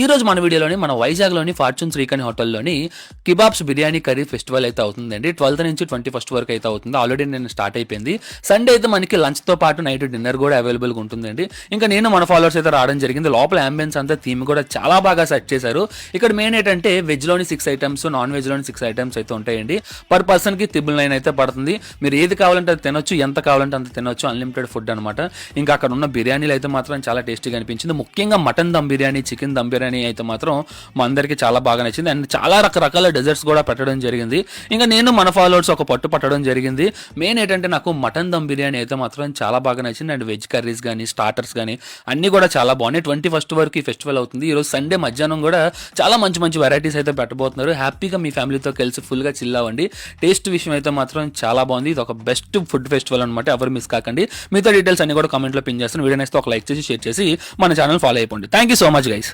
ఈ రోజు మన వీడియోలోని మన వైజాగ్లోని ఫార్చ్యూన్ శ్రీకణి హోటల్లోని కిబాబ్స్ బిర్యానీ కర్రీ ఫెస్టివల్ అయితే అవుతుందండి. 12th నుంచి 21st వరకు అయితే అవుతుంది. ఆల్రెడీ నేను స్టార్ట్ అయిపోయింది. సండే అయితే మనకి లంచ్తో పాటు నైట్ డిన్నర్ కూడా అవైలబుల్గా ఉంటుందండి. ఇంకా నేను మన ఫాలోవర్స్ అయితే రావడం జరిగింది. లోపల అంబియన్స్ అంతా థీమ్ కూడా చాలా బాగా సెట్ చేశారు. ఇక్కడ మెయిన్ ఏంటంటే వెజ్లోని 6 ఐటమ్స్, నాన్ వెజ్లోని 6 ఐటమ్స్ అయితే ఉంటాయండి. పర్ పర్సన్కి 999 అయితే పడుతుంది. మీరు ఏది కావాలంటే అది తినొచ్చు, ఎంత కావాలంటే అంత తినొచ్చు. అన్లిమిటెడ్ ఫుడ్ అనమాట. ఇంకా అక్కడ ఉన్న బిర్యానీలు అయితే మాత్రం చాలా టేస్టీగా అనిపించింది. ముఖ్యంగా మటన్ దమ్ బిర్యానీ, చికెన్ దమ్ బిర్యానీ అయితే మాత్రం మా అందరికి చాలా బాగా నచ్చింది. అండ్ చాలా రకరకాల డెజర్ట్స్ కూడా పెట్టడం జరిగింది. ఇంకా నేను మన ఫాలోవర్స్ ఒక పట్టు పట్టడం జరిగింది. మెయిన్ ఏంటంటే నాకు మటన్ దమ్ బిర్యానీ అయితే మాత్రం చాలా బాగా నచ్చింది. అండ్ వెజ్ కర్రీస్ కానీ, స్టార్టర్స్ కానీ అన్నీ కూడా చాలా బాగున్నాయి. 21st వరకు ఈ ఫెస్టివల్ అవుతుంది. ఈరోజు సండే మధ్యాహ్నం కూడా చాలా మంచి మంచి వెరైటీస్ అయితే పెట్టబోతున్నారు. హ్యాపీగా మీ ఫ్యామిలీతో కలిసి ఫుల్గా చిల్ అవ్వండి. టేస్ట్ విషయం అయితే మాత్రం చాలా బాగుంది. ఇది ఒక బెస్ట్ ఫుడ్ ఫెస్టివల్ అనమాట. ఎవరు మిస్ కాకండి. మిగతా డీటెయిల్స్ అన్ని కూడా కామెంట్లో పిన్ చేస్తాను. వీడియో నేస్తే ఒక లైక్ చేసి షేర్ చేసి మన ఛానల్ ఫాలో అయిపోండి. Thank you so much guys.